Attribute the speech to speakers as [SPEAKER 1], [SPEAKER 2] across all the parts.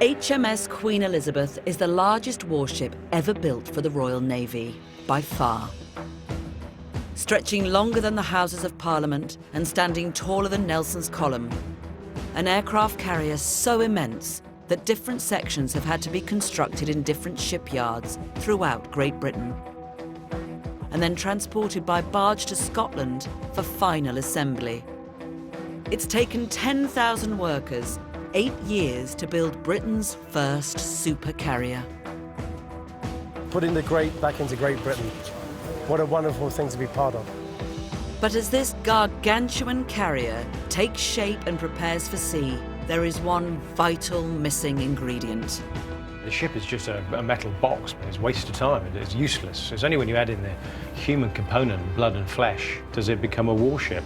[SPEAKER 1] HMS Queen Elizabeth is the largest warship ever built for the Royal Navy, by far. Stretching longer than the Houses of Parliament and standing taller than Nelson's Column, an aircraft carrier so immense that different sections have had to be constructed in different shipyards throughout Great Britain, and then transported by barge to Scotland for final assembly. It's taken 10,000 workers 8 years to build Britain's first super carrier.
[SPEAKER 2] Putting the great back into Great Britain. What a wonderful thing to be part of.
[SPEAKER 1] But as this gargantuan carrier takes shape and prepares for sea, there is one vital missing ingredient.
[SPEAKER 3] The ship is just a metal box, but it's a waste of time. It's useless. It's only when you add in the human component, blood and flesh, does it become a warship.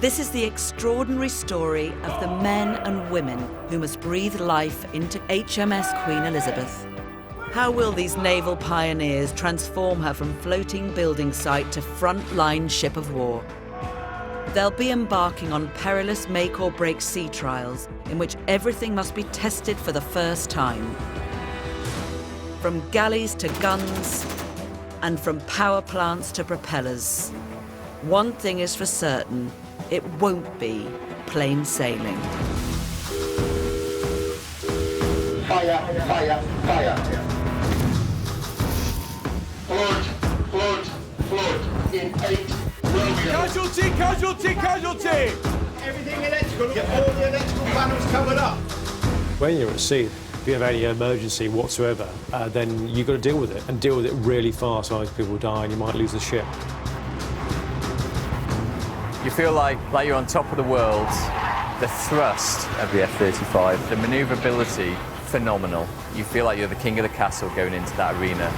[SPEAKER 1] This is the extraordinary story of the men and women who must breathe life into HMS Queen Elizabeth. How will these naval pioneers transform her from floating building site to front-line ship of war? They'll be embarking on perilous make-or-break sea trials in which everything must be tested for the first time. From galleys to guns, and from power plants to propellers. One thing is for certain, it won't be plain sailing.
[SPEAKER 4] Fire, fire, fire. Flood, flood, flood in 8 Romeo.
[SPEAKER 5] Casualty, casualty, casualty!
[SPEAKER 4] Everything electrical, get all the electrical panels covered up.
[SPEAKER 3] When you're at sea, if you have any emergency whatsoever, then you've got to deal with it, and deal with it really fast, otherwise people die and you might lose the ship.
[SPEAKER 6] You feel like you're on top of the world. The thrust of the F-35, the manoeuvrability, phenomenal. You feel like you're the king of the castle going into that arena.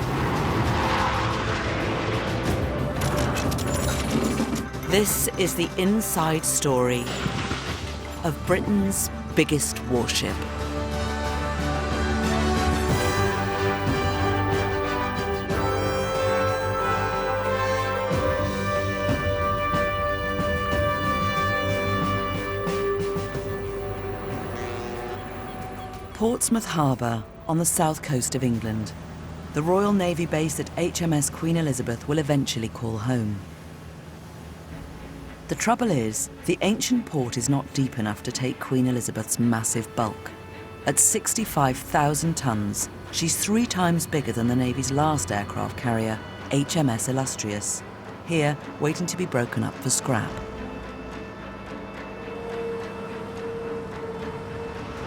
[SPEAKER 1] This is the inside story of Britain's biggest warship. Portsmouth Harbour, on the south coast of England. The Royal Navy base that HMS Queen Elizabeth will eventually call home. The trouble is, the ancient port is not deep enough to take Queen Elizabeth's massive bulk. At 65,000 tons, she's 3 times bigger than the Navy's last aircraft carrier, HMS Illustrious, here waiting to be broken up for scrap.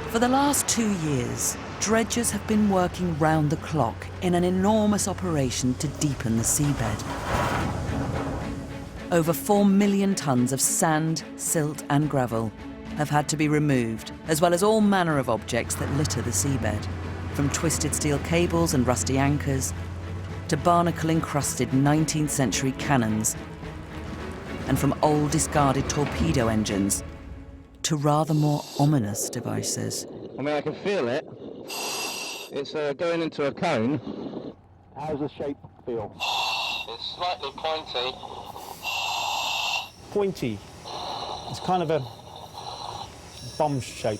[SPEAKER 1] For the last 2 years, dredgers have been working round the clock in an enormous operation to deepen the seabed. Over 4 million tons of sand, silt and gravel have had to be removed, as well as all manner of objects that litter the seabed, from twisted steel cables and rusty anchors to barnacle-encrusted 19th century cannons, and from old discarded torpedo engines to rather more ominous devices.
[SPEAKER 7] I mean, I can feel it. It's going into a cone.
[SPEAKER 2] How's the shape feel?
[SPEAKER 7] It's slightly pointy.
[SPEAKER 2] Pointy. It's kind of a bomb shape.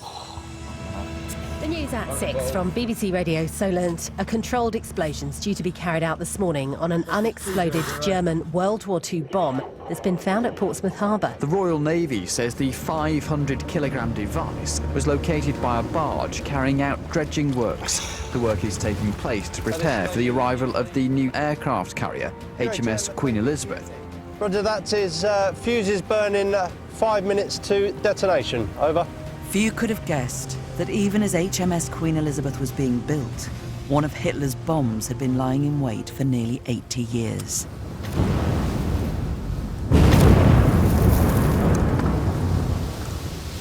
[SPEAKER 8] The news at 6 from BBC Radio Solent. A controlled explosion is due to be carried out this morning on an unexploded German World War II bomb that's been found at Portsmouth Harbour.
[SPEAKER 9] The Royal Navy says the 500-kilogram device was located by a barge carrying out dredging works. The work is taking place to prepare for the arrival of the new aircraft carrier, HMS Queen Elizabeth.
[SPEAKER 2] Roger, that is fuses burning 5 minutes to detonation. Over.
[SPEAKER 1] Few could have guessed that even as HMS Queen Elizabeth was being built, one of Hitler's bombs had been lying in wait for nearly 80 years.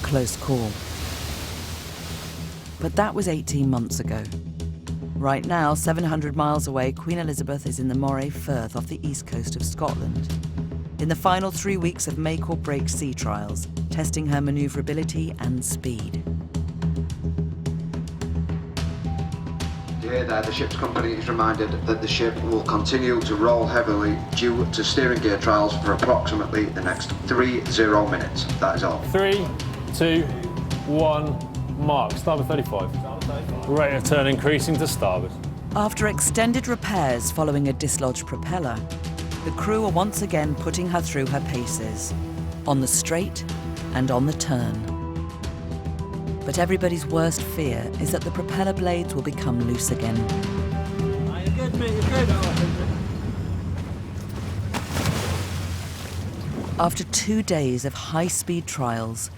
[SPEAKER 1] Close call. But that was 18 months ago. Right now, 700 miles away, Queen Elizabeth is in the Moray Firth off the east coast of Scotland. In the final 3 weeks of make-or-break sea trials, testing her manoeuvrability and speed.
[SPEAKER 10] Here there, the ship's company is reminded that the ship will continue to roll heavily due to steering gear trials for approximately the next 30 minutes. That is all.
[SPEAKER 2] 3, 2, 1,
[SPEAKER 11] Mark, starboard 35. Rate of turn increasing to starboard.
[SPEAKER 1] After extended repairs following a dislodged propeller, the crew are once again putting her through her paces, on the straight and on the turn. But everybody's worst fear is that the propeller blades will become loose again.
[SPEAKER 12] You're good, mate, you're good.
[SPEAKER 1] After 2 days of high-speed trials,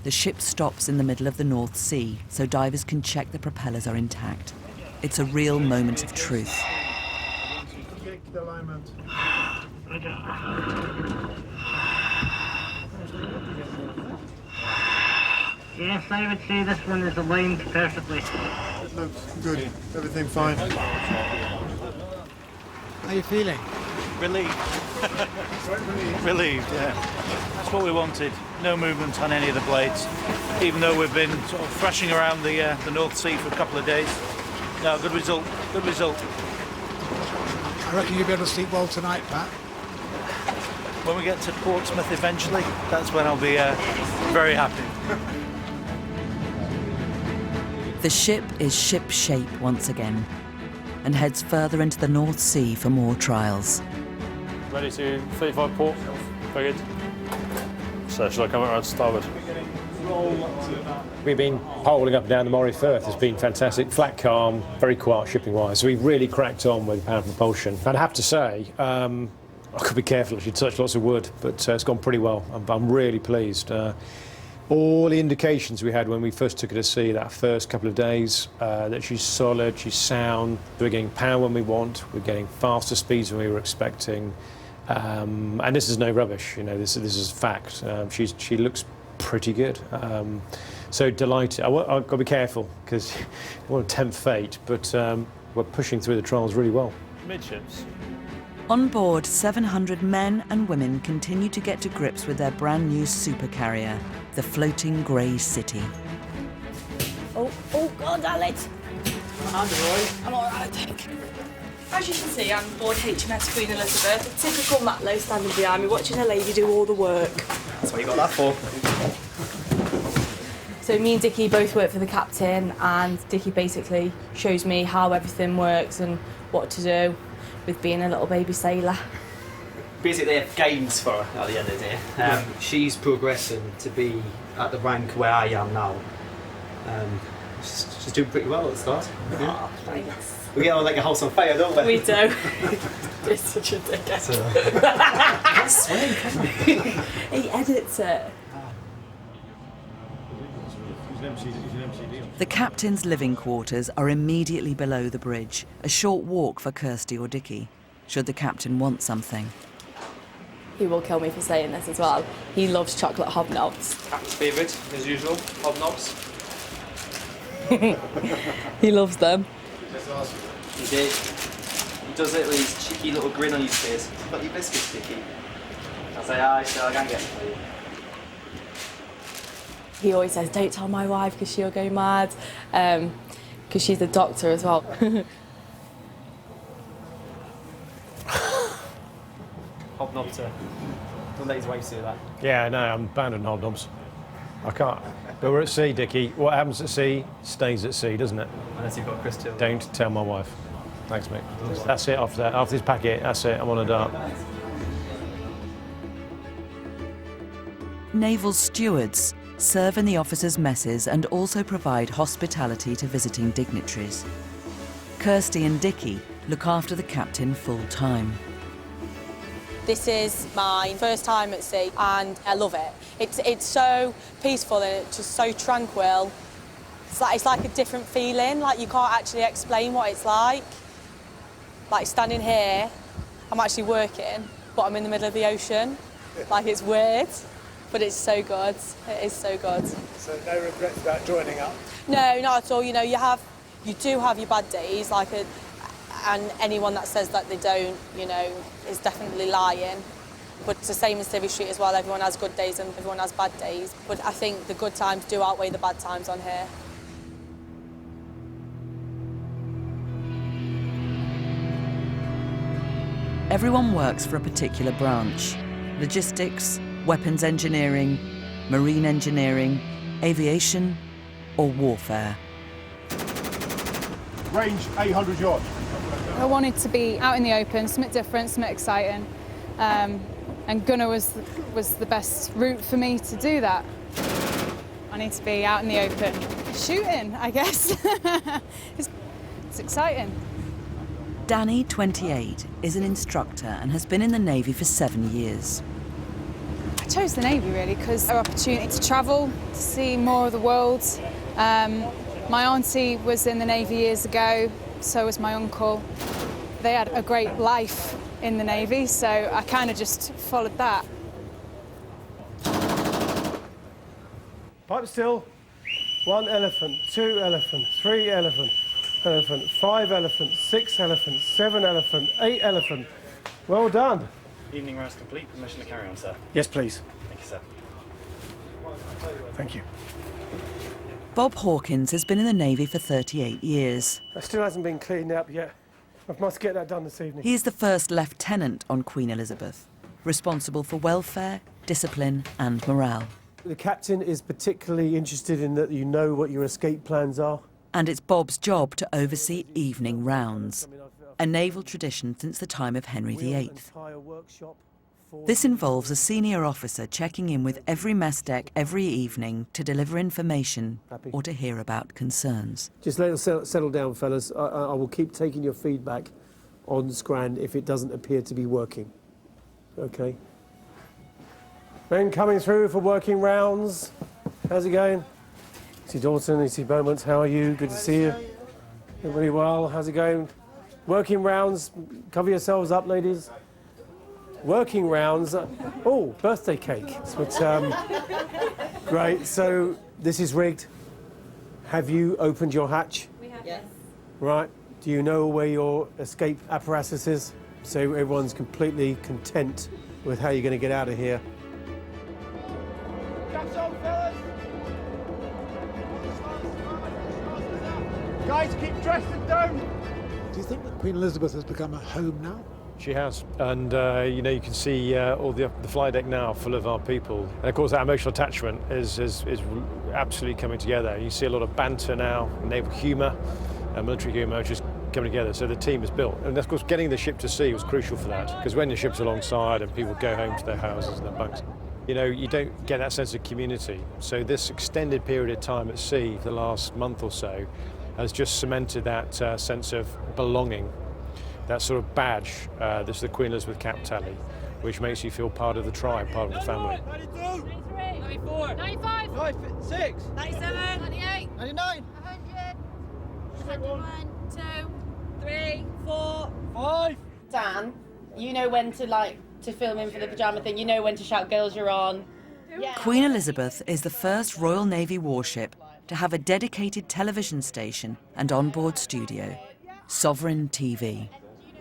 [SPEAKER 1] the ship stops in the middle of the North Sea so divers can check the propellers are intact. It's a real moment of truth.
[SPEAKER 12] Yes, I would say this one is aligned perfectly.
[SPEAKER 13] It looks good. Everything fine.
[SPEAKER 14] How are you feeling?
[SPEAKER 15] Relieved. Relieved, yeah. That's what we wanted. No movement on any of the blades, even though we've been sort of thrashing around the North Sea for a couple of days. No, good result. Good result.
[SPEAKER 14] I reckon you'll be able to sleep well tonight, Pat.
[SPEAKER 15] When we get to Portsmouth eventually, that's when I'll be very happy.
[SPEAKER 1] The ship is ship-shape once again and heads further into the North Sea for more trials.
[SPEAKER 11] Ready to 35 port. Very good. So shall I come around to starboard?
[SPEAKER 3] We've been poling up and down the Moray Firth. It's been fantastic, flat calm, very quiet shipping-wise. So we've really cracked on with power propulsion. And I have to say, I could be careful if you touch lots of wood, but it's gone pretty well. I'm really pleased. All the indications we had when we first took her to sea that first couple of days, that she's solid, she's sound, we're getting power when we want, we're getting faster speeds than we were expecting. And this is no rubbish, you know, this is fact. She looks pretty good. So delighted. I've got to be careful because I want to tempt fate, but we're pushing through the trials really well.
[SPEAKER 15] Midships.
[SPEAKER 1] On board, 700 men and women continue to get to grips with their brand new supercarrier, the floating grey city.
[SPEAKER 16] Oh God, Alex! I'm all right, I think. As you can see, I'm aboard HMS Queen Elizabeth, a typical Matlow standing behind me, watching a lady do all the work.
[SPEAKER 17] That's what you got that for.
[SPEAKER 16] So me and Dickie both work for the captain, and Dickie basically shows me how everything works and what to do with being a little baby sailor.
[SPEAKER 17] Basically, they have games for her at the end of the day. She's progressing to be at the rank where I am now. She's doing pretty well at the start.
[SPEAKER 16] Oh, thanks.
[SPEAKER 17] We get on like a house on fire, don't we?
[SPEAKER 16] We do. It's such a dickhead.
[SPEAKER 17] That's swing.
[SPEAKER 16] He edits it.
[SPEAKER 1] The captain's living quarters are immediately below the bridge, a short walk for Kirsty or Dickie, should the captain want something.
[SPEAKER 16] He will kill me for saying this as well. He loves chocolate hobnobs.
[SPEAKER 17] Captain's favourite, as usual, hobnobs.
[SPEAKER 16] He loves them.
[SPEAKER 17] He did. He does it with his cheeky little grin on his face. Got your biscuits, Dickie? I say, aye, so I can't get them for you.
[SPEAKER 16] He always says, don't tell my wife because she'll go mad, because she's a doctor as well.
[SPEAKER 17] Hobnob to... Don't let his wife say that.
[SPEAKER 3] Yeah, no, I'm banned on hobnobs. I can't. But we're at sea, Dickie. What happens at sea stays at sea, doesn't it?
[SPEAKER 17] Unless you've got Chris too.
[SPEAKER 3] Don't tell my wife. Thanks, mate. That's it off there. After this packet, that's it. I'm on a dart.
[SPEAKER 1] Naval stewards serve in the officers' messes and also provide hospitality to visiting dignitaries. Kirsty and Dickie look after the captain full-time.
[SPEAKER 16] This is my first time at sea and I love it. It's so peaceful and it's just so tranquil. It's like a different feeling, like you can't actually explain what it's like. Like standing here, I'm actually working, but I'm in the middle of the ocean. Like it's weird, but it's so good. It is so good.
[SPEAKER 14] So no regrets about joining up?
[SPEAKER 16] No, not at all. You know, you do have your bad days, and anyone that says that they don't, you know, is definitely lying. But it's the same in Civvy Street as well. Everyone has good days and everyone has bad days. But I think the good times do outweigh the bad times on here.
[SPEAKER 1] Everyone works for a particular branch: logistics, weapons engineering, marine engineering, aviation, or warfare.
[SPEAKER 5] Range 800 yards.
[SPEAKER 18] I wanted to be out in the open, something different, something exciting, and gunner was the best route for me to do that. I need to be out in the open, shooting, I guess. It's exciting.
[SPEAKER 1] Danny, 28, is an instructor and has been in the Navy for 7 years.
[SPEAKER 18] I chose the Navy really because our opportunity to travel, to see more of the world. My auntie was in the Navy years ago, so was my uncle. They had a great life in the Navy, so I kind of just followed that.
[SPEAKER 2] Pipe still. 1 elephant, 2 elephant, 3 elephant, 5 elephant, 6 elephant, 7 elephant, 8 elephant. Well done.
[SPEAKER 19] Evening rounds complete. Permission to carry on, sir.
[SPEAKER 2] Yes, please.
[SPEAKER 19] Thank you, sir.
[SPEAKER 2] Thank you.
[SPEAKER 1] Bob Hawkins has been in the Navy for 38 years.
[SPEAKER 2] That still hasn't been cleaned up yet. I must get that done this evening.
[SPEAKER 1] He is the first lieutenant on Queen Elizabeth, responsible for welfare, discipline and morale.
[SPEAKER 2] The captain is particularly interested in that you know what your escape plans are.
[SPEAKER 1] And it's Bob's job to oversee evening rounds, a naval tradition since the time of Henry VIII. This involves a senior officer checking in with every mess deck every evening to deliver information or to hear about concerns.
[SPEAKER 2] Just let us settle down, fellas. I will keep taking your feedback on Scran if it doesn't appear to be working. Okay. Men coming through for working rounds. How's it going? See Dalton, see Beaumont, how are you? Good to see you. Everybody well? How's it going? Working rounds. Cover yourselves up, ladies. Working rounds. Oh, birthday cake. But, great. So this is rigged. Have you opened your hatch?
[SPEAKER 20] We have. Yes.
[SPEAKER 2] Right. Do you know where your escape apparatus is? So everyone's completely content with how you're going to get out of here.
[SPEAKER 5] Guys, keep dressed and down.
[SPEAKER 14] Do you think that Queen Elizabeth has become a home now?
[SPEAKER 3] She has, and you know, you can see all the fly deck now full of our people. And of course, that emotional attachment is absolutely coming together. You see a lot of banter now, naval humour, military humour, just coming together. So the team is built, and of course, getting the ship to sea was crucial for that. Because when the ship's alongside and people go home to their houses and their bunks, you know, you don't get that sense of community. So this extended period of time at sea, the last month or so, has just cemented that sense of belonging, that sort of badge. This is the Queen Elizabeth cap tally, which makes you feel part of the tribe, part of the family.
[SPEAKER 20] 92, 94, 95, 96, 97, 98, 99, 100, 101, 2, 3, 4, 5.
[SPEAKER 21] Dan, you know when to film in for the pyjama thing, you know when to shout girls you're on. Yeah.
[SPEAKER 1] Queen Elizabeth is the first Royal Navy warship to have a dedicated television station and onboard studio, Sovereign TV.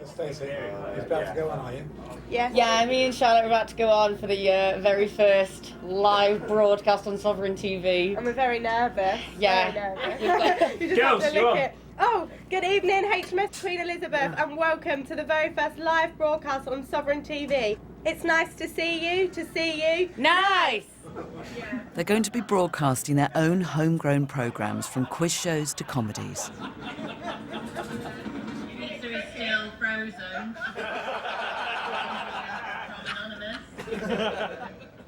[SPEAKER 14] Stacey, you're about to go on, are you?
[SPEAKER 21] Yeah, me and Charlotte are about to go on for the very first live broadcast on Sovereign TV.
[SPEAKER 22] And we're very nervous.
[SPEAKER 21] Yeah.
[SPEAKER 22] Very nervous. You just
[SPEAKER 3] Girls,
[SPEAKER 22] have to
[SPEAKER 3] you're
[SPEAKER 22] look
[SPEAKER 3] on.
[SPEAKER 22] it. Oh, good evening, HMS Queen Elizabeth, and welcome to the very first live broadcast on Sovereign TV. It's nice to see you,
[SPEAKER 21] Nice!
[SPEAKER 1] They're going to be broadcasting their own homegrown programmes, from quiz shows to comedies.
[SPEAKER 20] Pizza is still frozen.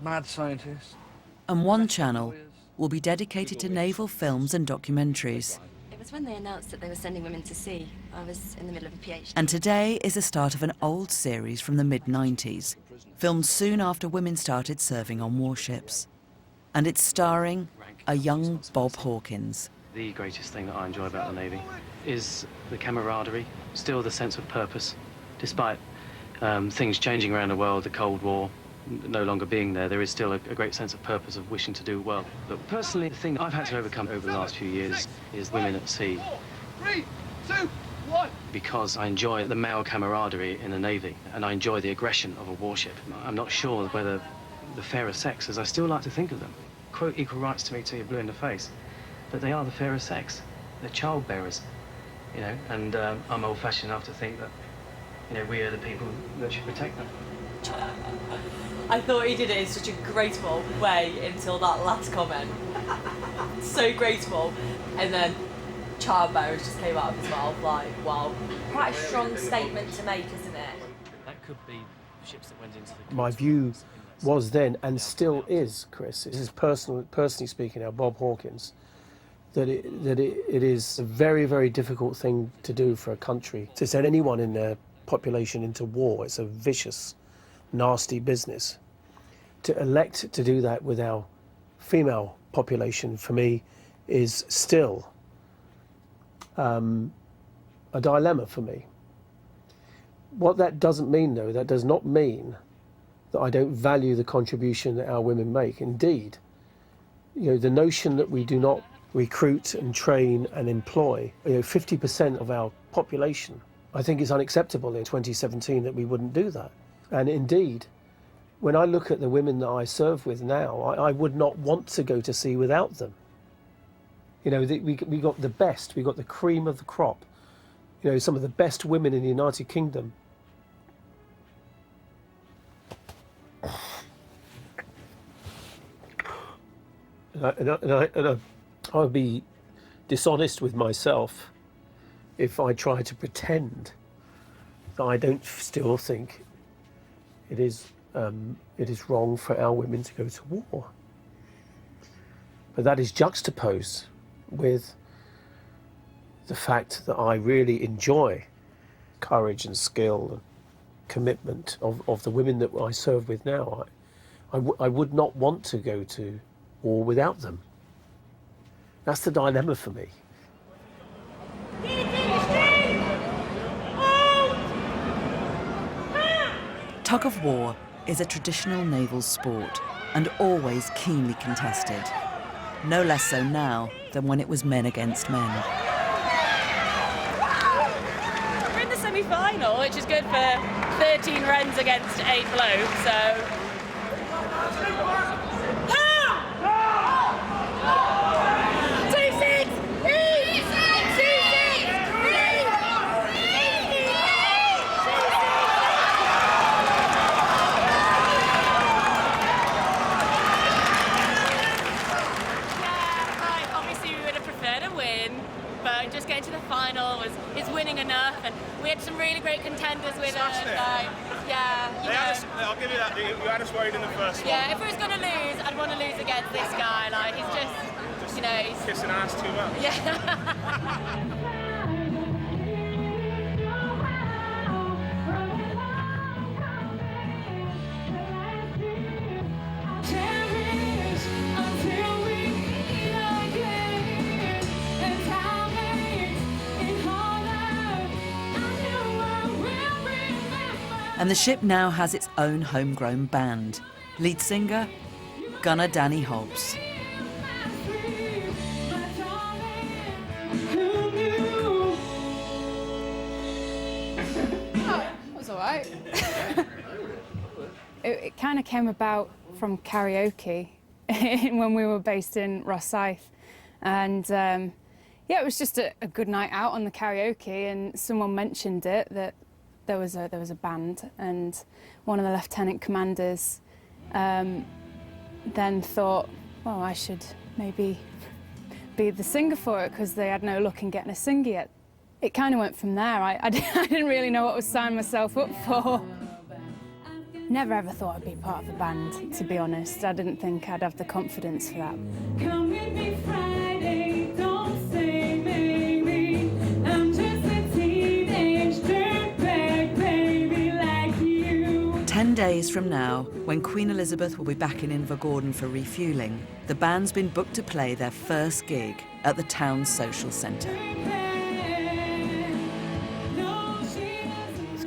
[SPEAKER 9] Mad scientist.
[SPEAKER 1] And one channel will be dedicated to naval films and documentaries.
[SPEAKER 23] It was when they announced that they were sending women to sea. I was in the middle of a PhD.
[SPEAKER 1] And today is the start of an old series from the mid-90s, filmed soon after women started serving on warships. And it's starring a young Bob Hawkins.
[SPEAKER 24] The greatest thing that I enjoy about the Navy is the camaraderie, still the sense of purpose. Despite things changing around the world, the Cold War no longer being there is still a great sense of purpose of wishing to do well. But personally, the thing I've had to overcome over the last few years is women at sea.
[SPEAKER 5] 3, 2, 1.
[SPEAKER 24] Because I enjoy the male camaraderie in the Navy, and I enjoy the aggression of a warship. I'm not sure whether the fairer sex, as I still like to think of them. Quote equal rights to me till you're blue in the face. But they are the fairer sex. They're child bearers, you know, and I'm old-fashioned enough to think that, you know, we are the people that should protect them.
[SPEAKER 25] I thought he did it in such a graceful way until that last comment. So
[SPEAKER 16] so graceful. And then childbearers just came out of his mouth, like, wow. Quite a strong statement to make, isn't it?
[SPEAKER 24] That could be ships that went into the...
[SPEAKER 2] My view was then, and still is, Chris, this is personally speaking now, Bob Hawkins, that it is a very, very difficult thing to do for a country to send anyone in their population into war. It's a vicious, nasty business. To elect to do that with our female population, for me, is still a dilemma for me. What that doesn't mean, though, that does not mean that I don't value the contribution that our women make. Indeed, you know, the notion that we do not recruit and train and employ, 50% of our population, I think it's unacceptable in 2017 that we wouldn't do that. And indeed, when I look at the women that I serve with now, I would not want to go to sea without them. You know, we got the best, we got the cream of the crop. You know, some of the best women in the United Kingdom. And I would be dishonest with myself if I try to pretend that I don't still think it is wrong for our women to go to war. But that is juxtaposed with the fact that I really enjoy courage and skill and commitment of the women that I serve with now. I would not want to go to war without them. That's the dilemma for me.
[SPEAKER 1] Tug of war is a traditional naval sport and always keenly contested. No less so now than when it was men against men.
[SPEAKER 16] We're in the semi-final, which is good for 13 Wrens against 8 blokes, so... Some really great contenders with us.
[SPEAKER 5] I'll give you that. You had us worried in the first one.
[SPEAKER 16] Yeah, if we was going to lose, I'd want to lose against this guy. Like, he's just you know, he's...
[SPEAKER 5] Kissing ass too much.
[SPEAKER 16] Yeah.
[SPEAKER 1] And the ship now has its own homegrown band. Lead singer, gunner Danny Hobbs.
[SPEAKER 18] That was all right. It kind of came about from karaoke when we were based in Rosyth. And yeah, it was just a good night out on the karaoke, and someone mentioned it, that there was a band, and one of the lieutenant commanders then thought, well, I should maybe be the singer for it, because they had no luck in getting a singer yet. It kind of went from there. I didn't really know what I was signing myself up for. Never ever thought I'd be part of a band, to be honest. I didn't think I'd have the confidence for that. Come with me Friday, don't say maybe. I'm just a teenage dirtbag baby like you.
[SPEAKER 1] 10 days from now, when Queen Elizabeth will be back in Invergordon for refuelling, the band's been booked to play their first gig at the town's social centre.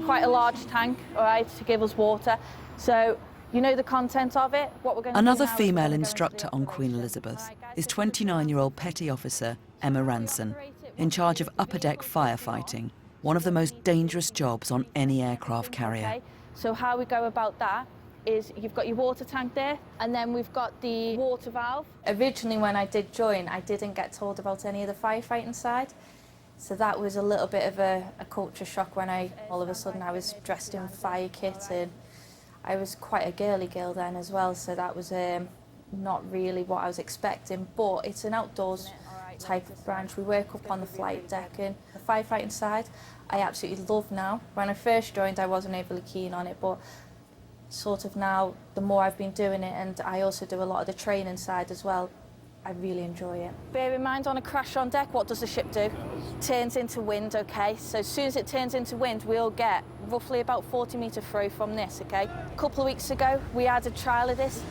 [SPEAKER 4] Quite a large tank, all right, to give us water. So, you know the content of it, what we're going to do
[SPEAKER 1] Another
[SPEAKER 4] now
[SPEAKER 1] female instructor on Queen Elizabeth is 29-year-old Petty Officer Emma Ranson, in charge of upper deck firefighting, one of the most dangerous jobs on any aircraft carrier.
[SPEAKER 4] Okay. So how we go about that is you've got your water tank there, and then we've got the water valve.
[SPEAKER 6] Originally when I did join, I didn't get told about any of the firefighting side. So that was a little bit of a culture shock when all of a sudden I was dressed in fire kit, and I was quite a girly girl then as well, so that was not really what I was expecting, but it's an outdoors type of branch. We work up on the flight deck, and the firefighting side I absolutely love now. When I first joined I wasn't overly keen on it, but sort of now the more I've been doing it, and I also do a lot of the training side as well, I really enjoy it. Bear in mind, on a crash on deck, what does the ship do? Turns into wind, okay? So as soon as it turns into wind, we'll get roughly about 40-metre throw from this, okay? A couple of weeks ago, we had a trial of this.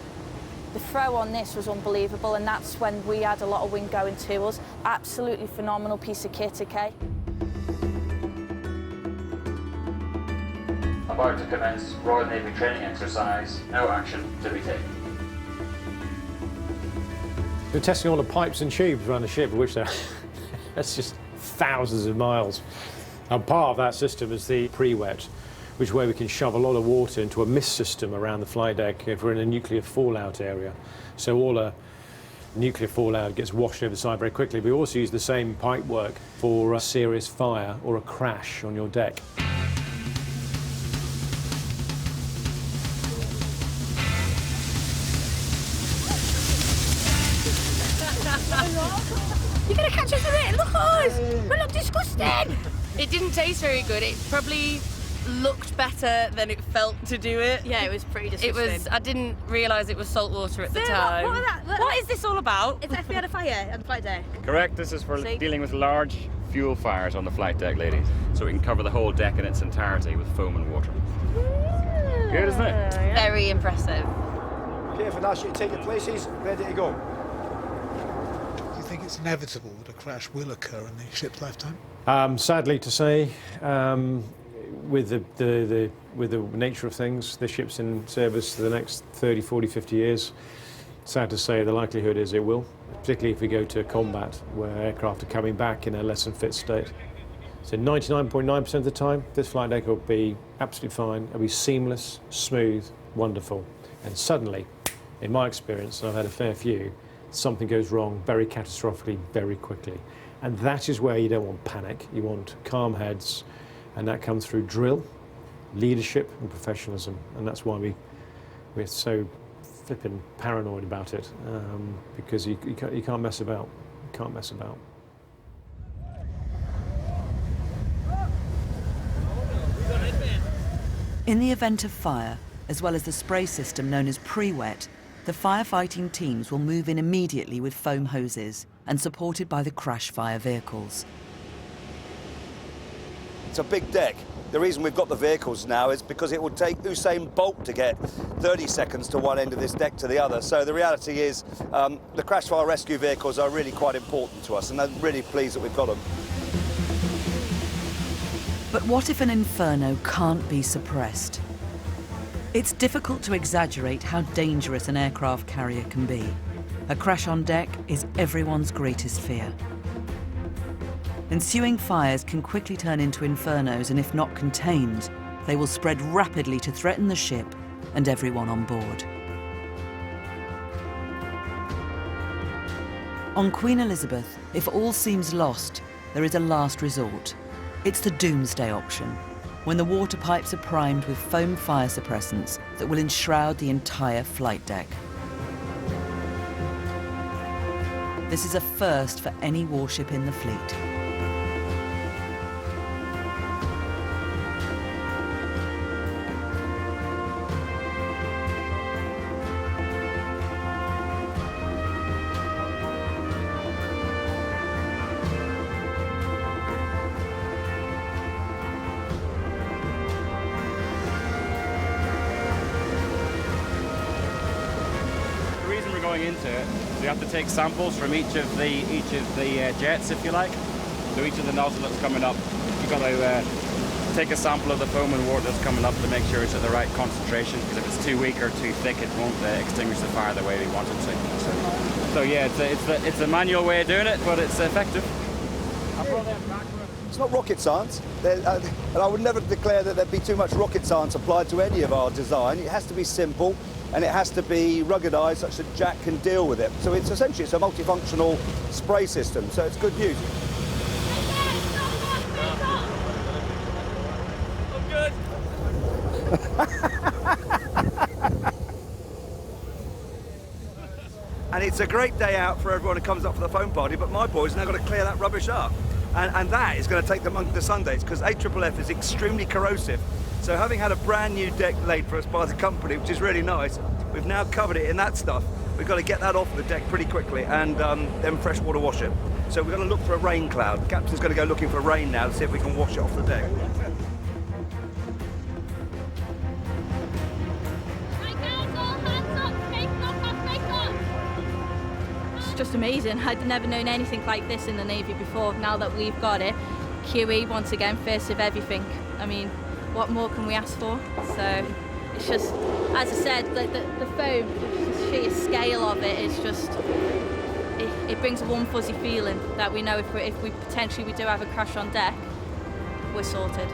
[SPEAKER 6] The throw on this was unbelievable, and that's when we had a lot of wind going to us. Absolutely phenomenal piece of kit, okay?
[SPEAKER 7] About to commence Royal Navy training exercise. No action to be taken.
[SPEAKER 3] They're testing all the pipes and tubes around the ship, which that's just thousands of miles. And part of that system is the pre-wet, which is where we can shove a lot of water into a mist system around the flight deck if we're in a nuclear fallout area. So all the nuclear fallout gets washed over the side very quickly. We also use the same pipe work for a serious fire or a crash on your deck.
[SPEAKER 20] You're going to catch us with it? Look at us! We look disgusting!
[SPEAKER 8] It didn't taste very good. It probably looked better than it felt to do it.
[SPEAKER 20] Yeah, it was pretty disgusting.
[SPEAKER 8] I didn't realise it was salt water at the time. What is this all about?
[SPEAKER 20] It's if we had a fire on the flight deck.
[SPEAKER 19] Correct, this is for
[SPEAKER 20] See?
[SPEAKER 19] dealing with large fuel fires on the flight deck, ladies. So we can cover the whole deck in its entirety with foam and water. Good, isn't it?
[SPEAKER 8] Very impressive.
[SPEAKER 10] Okay, if I ask you to take your places, ready to go.
[SPEAKER 14] Do you think it's inevitable that a crash will occur in the ship's lifetime?
[SPEAKER 3] Sadly to say, with the nature of things, the ship's in service for the next 30, 40, 50 years. Sad to say, the likelihood is it will, particularly if we go to combat, where aircraft are coming back in a less than fit state. So 99.9% of the time, this flight deck will be absolutely fine. It'll be seamless, smooth, wonderful. And suddenly, in my experience, and I've had a fair few, something goes wrong very catastrophically, very quickly. And that is where you don't want panic. You want calm heads, and that comes through drill, leadership, and professionalism. And that's why we're so flipping paranoid about it, because you can't mess about. You can't mess about.
[SPEAKER 1] In the event of fire, as well as the spray system known as pre-wet, the firefighting teams will move in immediately with foam hoses and supported by the crash fire vehicles.
[SPEAKER 12] It's a big deck. The reason we've got the vehicles now is because it would take Usain Bolt to get 30 seconds to one end of this deck to the other. So the reality is the crash fire rescue vehicles are really quite important to us, and I'm really pleased that we've got them.
[SPEAKER 1] But what if an inferno can't be suppressed? It's difficult to exaggerate how dangerous an aircraft carrier can be. A crash on deck is everyone's greatest fear. Ensuing fires can quickly turn into infernos, and if not contained, they will spread rapidly to threaten the ship and everyone on board. On Queen Elizabeth, if all seems lost, there is a last resort. It's the doomsday option, when the water pipes are primed with foam fire suppressants that will enshroud the entire flight deck. This is a first for any warship in the fleet.
[SPEAKER 19] Into it, so you have to take samples from each of the jets, if you like. So each of the nozzle that's coming up, you've got to take a sample of the foam and water that's coming up to make sure it's at the right concentration, because if it's too weak or too thick, it won't extinguish the fire the way we want it to. So yeah, it's a manual way of doing it, but it's effective.
[SPEAKER 12] It's not rocket science, and I would never declare that there'd be too much rocket science applied to any of our design. It has to be simple, and it has to be ruggedized such that Jack can deal with it. So it's essentially a multifunctional spray system, so it's good news.
[SPEAKER 20] I'm good.
[SPEAKER 12] And it's a great day out for everyone who comes up for the foam party, but my boys now got to clear that rubbish up. And that is going to take them the Sundays, because AFFF is extremely corrosive. So having had a brand new deck laid for us by the company, which is really nice, we've now covered it in that stuff. We've got to get that off the deck pretty quickly, and then freshwater wash it. So we're going to look for a rain cloud. The captain's going to go looking for rain now to see if we can wash it off the deck.
[SPEAKER 4] It's just amazing. I'd never known anything like this in the Navy before. Now that we've got it, QE once again, first of everything. I mean, what more can we ask for? So it's just, as I said, the foam, the sheer scale of it is just, it brings a warm fuzzy feeling that we know if we potentially do have a crash on deck, we're sorted.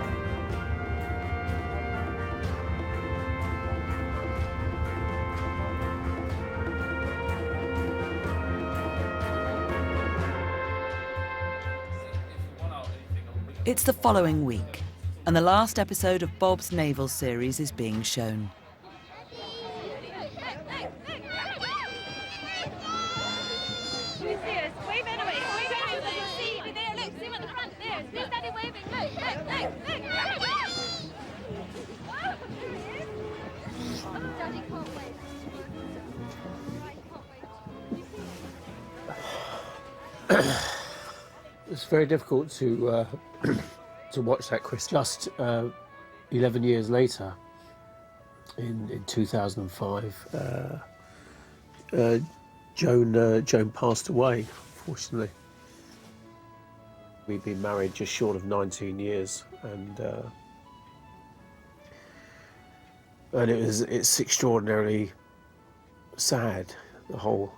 [SPEAKER 1] It's the following week, and the last episode of Bob's Naval series is being shown.
[SPEAKER 2] It's very difficult to watch that, Chris. Just 11 years later, in 2005, Joan passed away, unfortunately. We'd been married just short of 19 years, and it's extraordinarily sad, the whole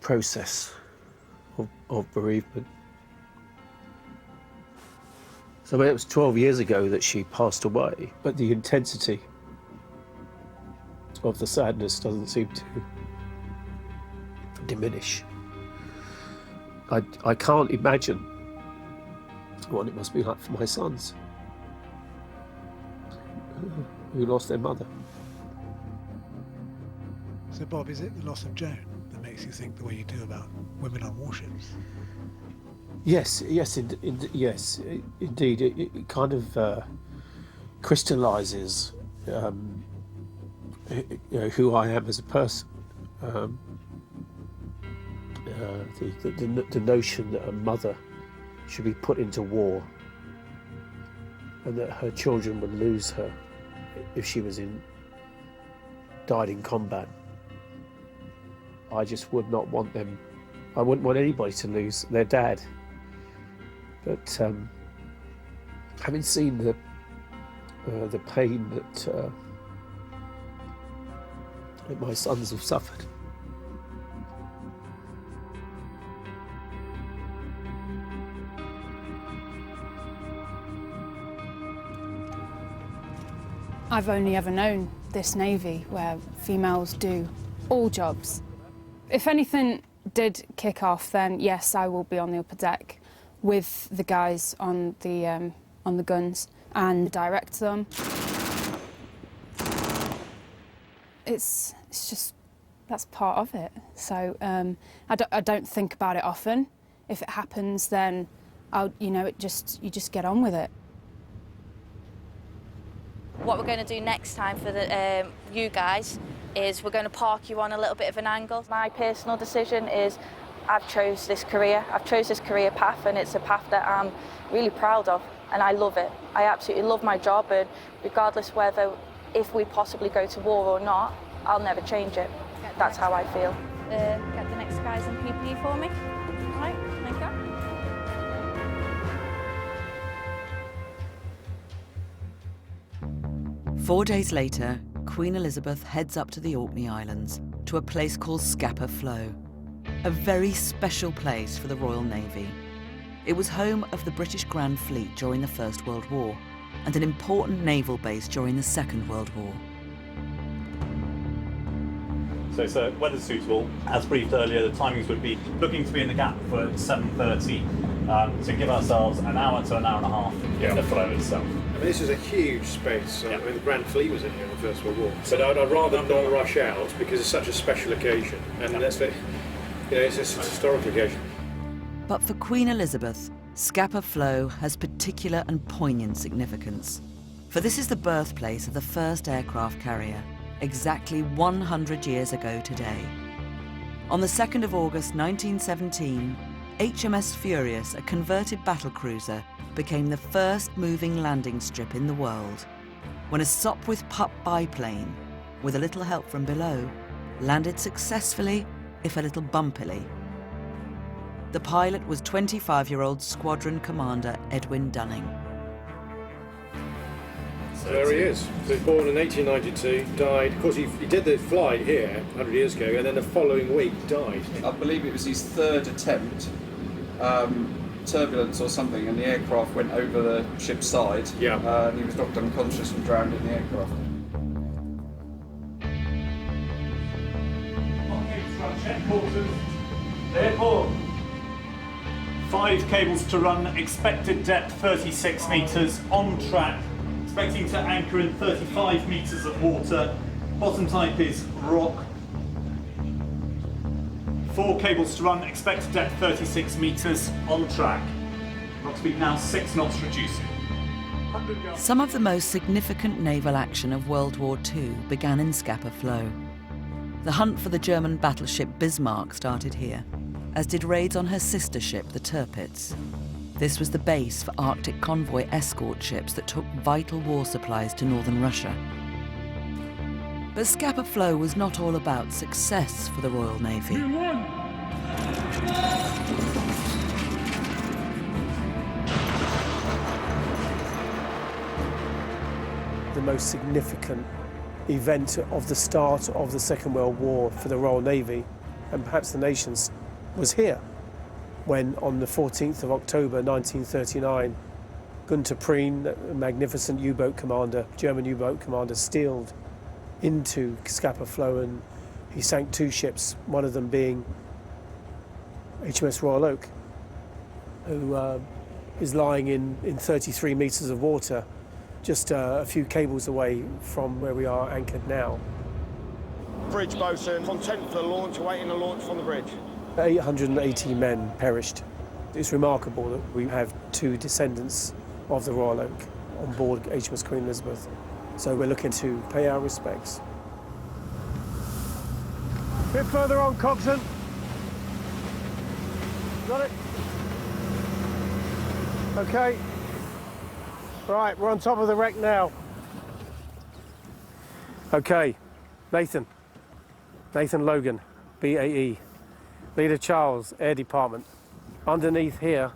[SPEAKER 2] process of bereavement. So I mean, it was 12 years ago that she passed away, but the intensity of the sadness doesn't seem to diminish. I can't imagine what it must be like for my sons who lost their mother.
[SPEAKER 14] So Bob, is it the loss of Joan that makes you think the way you do about women on warships?
[SPEAKER 2] Yes, indeed. It kind of crystallises, who I am as a person. The notion that a mother should be put into war, and that her children would lose her if she died in combat. I just would not want them. I wouldn't want anybody to lose their dad. But having seen the pain that my sons have suffered,
[SPEAKER 18] I've only ever known this Navy where females do all jobs. If anything did kick off, then yes, I will be on the upper deck with the guys on the guns and direct them. It's just, that's part of it. So I don't think about it often. If it happens, then you just get on with it.
[SPEAKER 6] What we're going to do next time for you guys is we're going to park you on a little bit of an angle. My personal decision is I've chose this career path, and it's a path that I'm really proud of, and I love it. I absolutely love my job, and regardless if we possibly go to war or not, I'll never change it. That's how I feel. Get the next guys in PPE for me. All right, thank you.
[SPEAKER 1] 4 days later, Queen Elizabeth heads up to the Orkney Islands, to a place called Scapa Flow, a very special place for the Royal Navy. It was home of the British Grand Fleet during the First World War, and an important naval base during the Second World War.
[SPEAKER 11] So weather's suitable. As briefed earlier, the timings would be looking to be in the gap for 7:30, to give ourselves an hour to an hour and a half in the flow itself.
[SPEAKER 3] This is a huge space. I mean, the Grand Fleet was in here in the First World War. But I'd rather not rush out because it's such a special occasion. And it's a historic occasion.
[SPEAKER 1] But for Queen Elizabeth, Scapa Flow has particular and poignant significance. For this is the birthplace of the first aircraft carrier, exactly 100 years ago today. On the 2nd of August 1917, HMS Furious, a converted battlecruiser, became the first moving landing strip in the world, when a Sopwith Pup biplane, with a little help from below, landed successfully, if a little bumpily. The pilot was 25-year-old Squadron Commander Edwin Dunning.
[SPEAKER 3] So there he is. So he was born in 1892, died. Of course, he did the flight here 100 years ago, and then the following week died.
[SPEAKER 13] I believe it was his third attempt, turbulence or something, and the aircraft went over the ship's side.
[SPEAKER 3] Yeah.
[SPEAKER 13] And he was knocked unconscious and drowned in the aircraft.
[SPEAKER 11] Airport. 5 cables to run, expected depth 36 metres, on track, expecting to anchor in 35 metres of water, bottom type is rock. 4 cables to run, expected depth 36 metres, on track. Rock speed now 6 knots reducing.
[SPEAKER 1] Some of the most significant naval action of World War II began in Scapa Flow. The hunt for the German battleship Bismarck started here, as did raids on her sister ship, the Tirpitz. This was the base for Arctic convoy escort ships that took vital war supplies to northern Russia. But Scapa Flow was not all about success for the Royal Navy.
[SPEAKER 2] The most significant event of the start of the Second World War for the Royal Navy, and perhaps the nation's, was here, when on the 14th of October 1939, Günther Prien, a magnificent U-boat commander, German U-boat commander, steeled into Scapa Flow, and he sank 2 ships, one of them being HMS Royal Oak, who is lying in 33 metres of water, just a few cables away from where we are anchored now.
[SPEAKER 10] Bridge bosun, content for the launch, awaiting the launch from the bridge.
[SPEAKER 2] 880 men perished. It's remarkable that we have 2 descendants of the Royal Oak on board HMS Queen Elizabeth. So we're looking to pay our respects. A bit further on, coxswain. Got it? Okay. Right, we're on top of the wreck now. Okay, Nathan Logan, BAE. Leader Charles, Air Department. Underneath here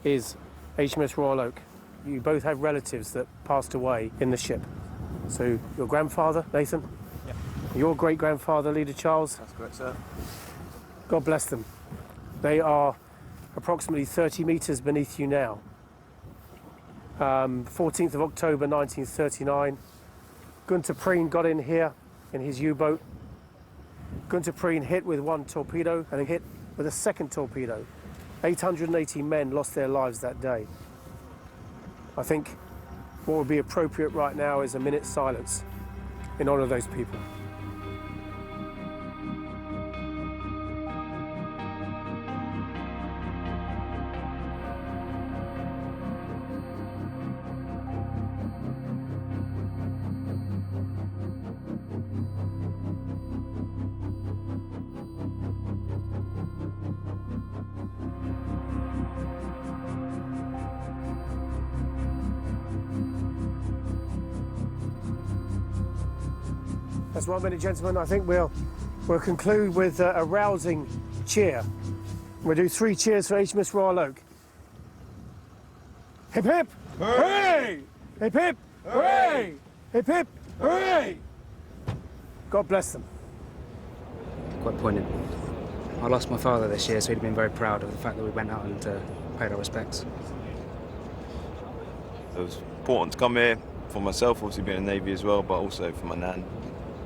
[SPEAKER 2] is HMS Royal Oak. You both have relatives that passed away in the ship. So your grandfather, Nathan?
[SPEAKER 15] Yeah.
[SPEAKER 2] Your great-grandfather, Leader Charles?
[SPEAKER 15] That's correct, sir.
[SPEAKER 2] God bless them. They are approximately 30 metres beneath you now. 14th of October 1939. Günther Prien got in here in his U-boat. Günther Prien hit with 1 torpedo and then hit with a 2nd torpedo. 880 men lost their lives that day. I think what would be appropriate right now is a minute's silence in honour of those people. That's 1 minute, gentlemen. I think we'll conclude with a rousing cheer. We'll do 3 cheers for HMS Royal Oak. Hip hip! Hooray! Hip hip! Hooray! Hip hip! Hooray! God bless them.
[SPEAKER 15] Quite poignant. I lost my father this year, so he'd been very proud of the fact that we went out and paid our respects.
[SPEAKER 17] It was important to come here for myself, obviously being in the Navy as well, but also for my nan,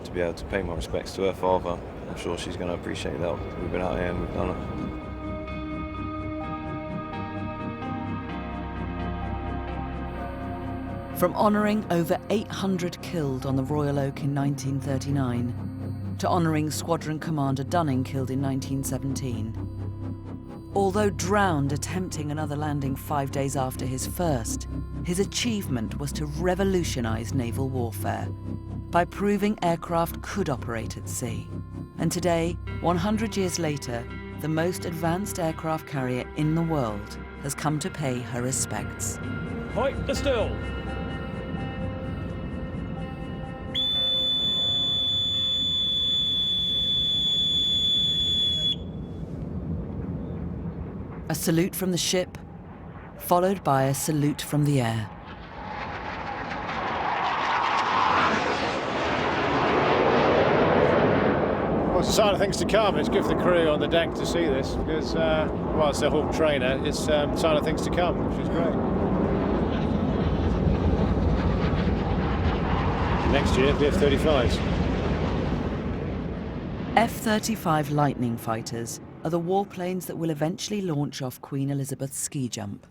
[SPEAKER 17] to be able to pay my respects to her father. I'm sure she's going to appreciate that. We've been out here and we've done it.
[SPEAKER 1] From honouring over 800 killed on the Royal Oak in 1939, to honouring Squadron Commander Dunning killed in 1917. Although drowned attempting another landing 5 days after his first, his achievement was to revolutionise naval warfare by proving aircraft could operate at sea. And today, 100 years later, the most advanced aircraft carrier in the world has come to pay her respects.
[SPEAKER 3] Right, the still.
[SPEAKER 1] A salute from the ship, followed by a salute from the air.
[SPEAKER 3] Well, it's a sign of things to come. It's good for the crew on the deck to see this because, well, it's the whole trainer. It's a sign of things to come, which is great. Next year, the F-35s.
[SPEAKER 1] F-35 Lightning fighters are the warplanes that will eventually launch off Queen Elizabeth's ski jump.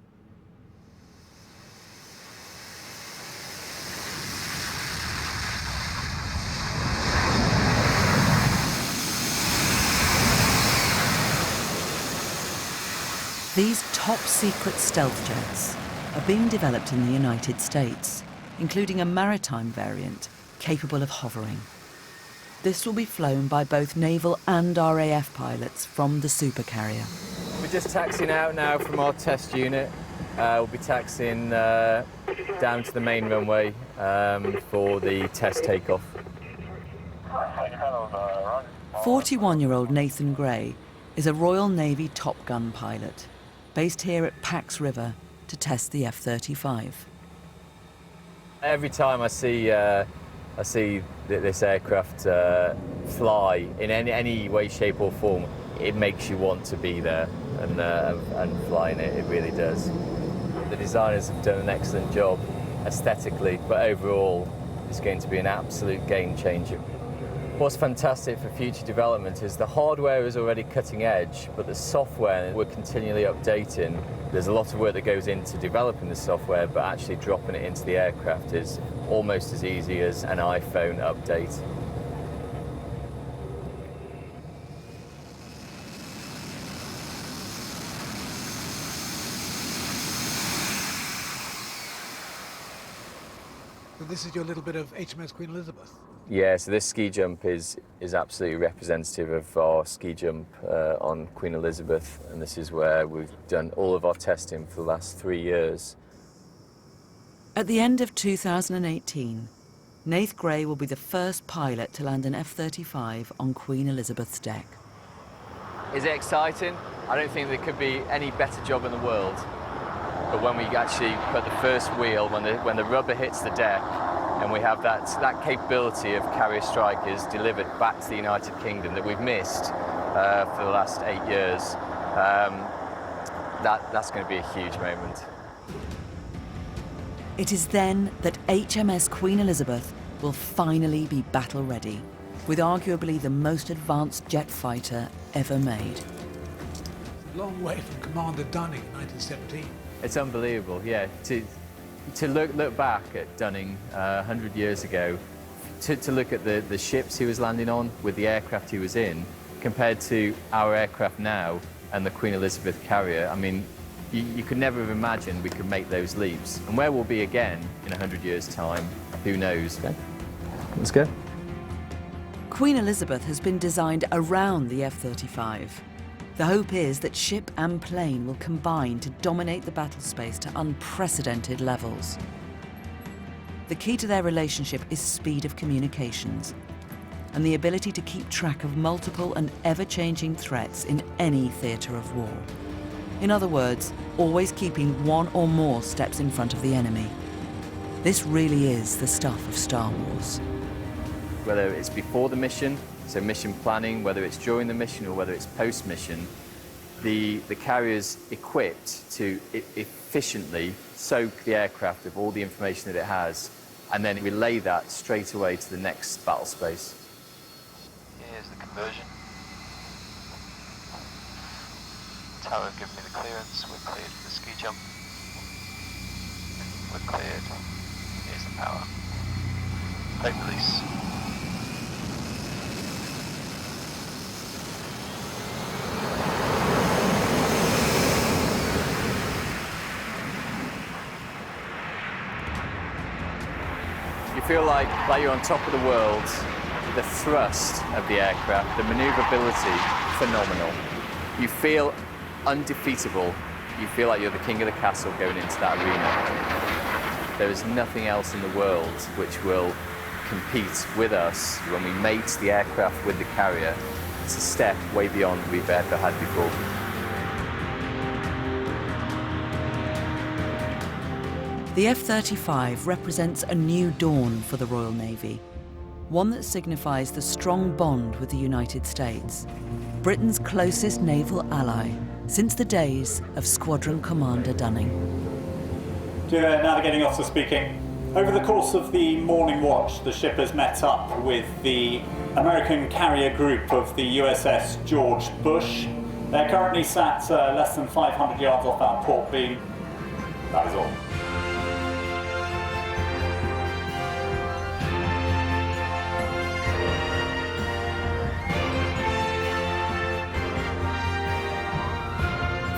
[SPEAKER 1] These top-secret stealth jets are being developed in the United States, including a maritime variant capable of hovering. This will be flown by both naval and RAF pilots from the supercarrier.
[SPEAKER 9] We're just taxiing out now from our test unit. We'll be taxiing down to the main runway for the test takeoff.
[SPEAKER 1] 41-year-old Nathan Gray is a Royal Navy Top Gun pilot, based here at Pax River to test the F-35.
[SPEAKER 9] Every time I see this aircraft fly in any way, shape or form, it makes you want to be there and flying it. It really does. The designers have done an excellent job aesthetically, but overall it's going to be an absolute game changer. What's fantastic for future development is the hardware is already cutting edge, but the software we're continually updating. There's a lot of work that goes into developing the software, but actually dropping it into the aircraft is almost as easy as an iPhone update.
[SPEAKER 14] So this is your little bit of HMS Queen Elizabeth.
[SPEAKER 9] Yeah, so this ski jump is absolutely representative of our ski jump on Queen Elizabeth, and this is where we've done all of our testing for the last 3 years.
[SPEAKER 1] At the end of 2018, Nath Gray will be the first pilot to land an F-35 on Queen Elizabeth's deck.
[SPEAKER 9] Is it exciting? I don't think there could be any better job in the world. But when we actually put the first wheel, when the rubber hits the deck, and we have that capability of carrier strikers delivered back to the United Kingdom that we've missed for the last 8 years, that's going to be a huge moment.
[SPEAKER 1] It is then that HMS Queen Elizabeth will finally be battle ready, with arguably the most advanced jet fighter ever made.
[SPEAKER 14] A long way from Commander Dunning in 1917.
[SPEAKER 9] It's unbelievable, yeah. To look back at Dunning 100 years ago, to look at the ships he was landing on with the aircraft he was in, compared to our aircraft now and the Queen Elizabeth carrier, I mean, you could never have imagined we could make those leaps. And where we'll be again in 100 years' time, who knows? Okay. Let's go.
[SPEAKER 1] Queen Elizabeth has been designed around the F-35. The hope is that ship and plane will combine to dominate the battle space to unprecedented levels. The key to their relationship is speed of communications and the ability to keep track of multiple and ever-changing threats in any theatre of war. In other words, always keeping one or more steps in front of the enemy. This really is the stuff of Star Wars.
[SPEAKER 9] Whether it's before the mission, so mission planning, whether it's during the mission or whether it's post-mission, the carrier's equipped to efficiently soak the aircraft of all the information that it has and then relay that straight away to the next battle space.
[SPEAKER 21] Here's the conversion. Tower have given me the clearance. We're cleared for the ski jump. We're cleared. power. Leg release.
[SPEAKER 9] You feel like you're on top of the world. The thrust of the aircraft, the maneuverability, phenomenal. You feel undefeatable. You feel like you're the king of the castle going into that arena. There is nothing else in the world which will compete with us when we mate the aircraft with the carrier. It's a step way beyond we've ever had before.
[SPEAKER 1] The F-35 represents a new dawn for the Royal Navy, one that signifies the strong bond with the United States, Britain's closest naval ally since the days of Squadron Commander Dunning.
[SPEAKER 11] Dear Navigating Officer speaking. Over the course of the morning watch, the ship has met up with the American carrier group of the USS George Bush. They're currently sat less than 500 yards off our port beam. That is all.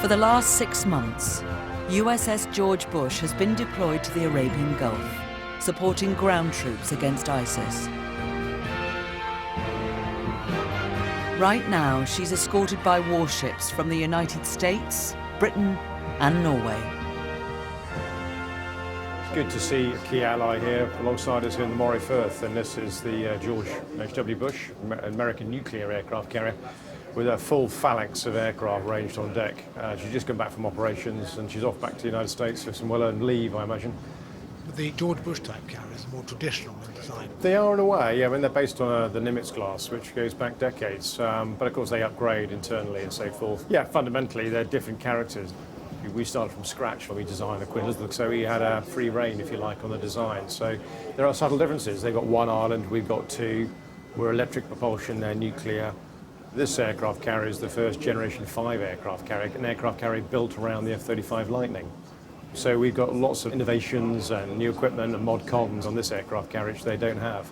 [SPEAKER 1] For the last 6 months, USS George Bush has been deployed to the Arabian Gulf, supporting ground troops against ISIS. Right now, she's escorted by warships from the United States, Britain, and Norway.
[SPEAKER 3] It's good to see a key ally here alongside us here in the Moray Firth, and this is the George H.W. Bush, American nuclear aircraft carrier, with a full phalanx of aircraft ranged on deck. She's just come back from operations and she's off back to the United States for some well-earned leave, I imagine.
[SPEAKER 14] The George Bush type carriers are more traditional in design.
[SPEAKER 3] They are in a way, yeah. I mean, they're based on the Nimitz class, which goes back decades. But of course, they upgrade internally and so forth. Yeah, fundamentally, they're different characters. We started from scratch when we designed the Queen Elizabeth, so we had a free reign, if you like, on the design. So there are subtle differences. They've got one island, we've got two. We're electric propulsion, they're nuclear. This aircraft carrier is the first generation 5 aircraft carrier, an aircraft carrier built around the F-35 Lightning. So we've got lots of innovations and new equipment and mod cons on this aircraft carrier which they don't have.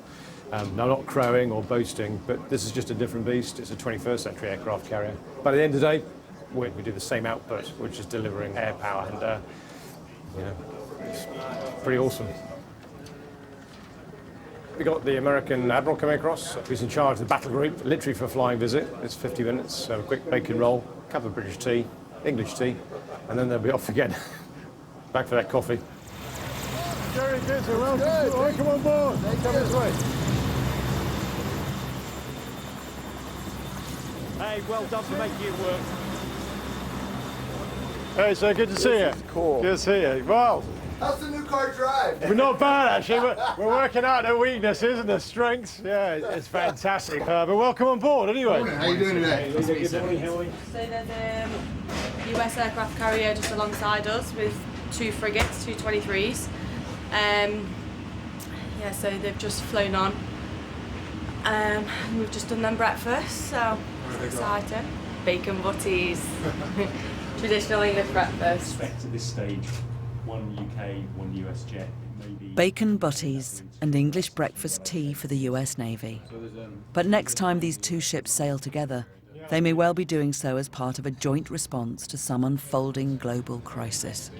[SPEAKER 3] Now, not crowing or boasting, but this is just a different beast. It's a 21st century aircraft carrier. But at the end of the day, we do the same output, which is delivering air power, and you know, it's pretty awesome. We got the American Admiral coming across, who's in charge of the battle group, literally for a flying visit. It's 50 minutes, a quick bacon roll, a cup of British tea, English tea, and then they'll be off again. Back for that coffee.
[SPEAKER 10] Very good, so welcome. Come on board. Come this way.
[SPEAKER 11] Hey, well done for making it work.
[SPEAKER 10] Hey, so good to see you.
[SPEAKER 12] Cool.
[SPEAKER 10] Good to see you. Wow.
[SPEAKER 12] How's the new car drive?
[SPEAKER 10] We're not bad, actually. We're working out their weaknesses and their strengths. Yeah, it's fantastic. But welcome on board, anyway.
[SPEAKER 12] How are you doing today?
[SPEAKER 11] Good morning, how are you?
[SPEAKER 8] So there's a US aircraft carrier just alongside us with 2 frigates, 2 23s. Yeah, so they've just flown on. We've just done them breakfast, so it's exciting. Bacon butties. Traditional English breakfast.
[SPEAKER 11] Expect at this stage 1 UK, 1 US jet. Maybe
[SPEAKER 1] Bacon butties and English breakfast tea for the US Navy. But next time these two ships sail together, they may well be doing so as part of a joint response to some unfolding global crisis.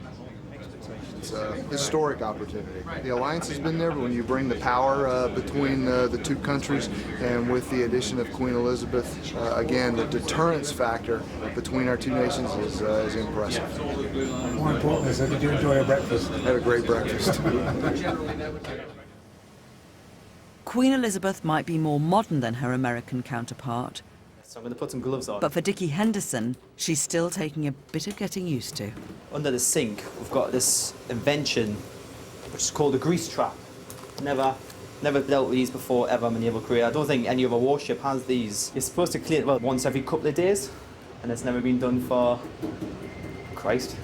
[SPEAKER 5] It's a historic opportunity. The alliance has been there, but when you bring the power between the two countries, and with the addition of Queen Elizabeth, again, the deterrence factor between our two nations is impressive.
[SPEAKER 14] More important is, did you enjoy your breakfast?
[SPEAKER 5] Had a great breakfast.
[SPEAKER 1] Queen Elizabeth might be more modern than her American counterpart,
[SPEAKER 22] So I'm going to put some gloves on.
[SPEAKER 1] but for Dickie Henderson, she's still taking a bit of getting used to.
[SPEAKER 22] Under the sink, we've got this invention, which is called a grease trap. Never dealt with these before ever in my naval career. I don't think any other warship has these. You're supposed to clean it once every couple of days, and it's never been done for, Christ,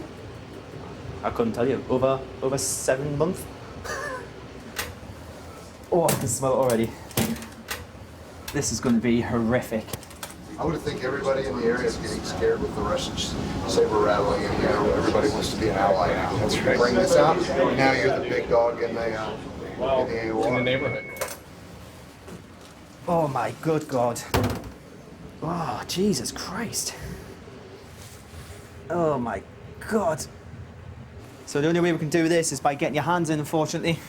[SPEAKER 22] I couldn't tell you, over 7 months. Oh, I can smell it already. This is going to be horrific.
[SPEAKER 5] I would think everybody in the area is getting scared with the Russian saber rattling, and everybody wants to be an ally now. That's right. Bring this out. Now you're the big dog in in the AOR.
[SPEAKER 7] In the neighborhood.
[SPEAKER 22] Oh my good God. Oh, Jesus Christ. Oh my God. So the only way we can do this is by getting your hands in, unfortunately.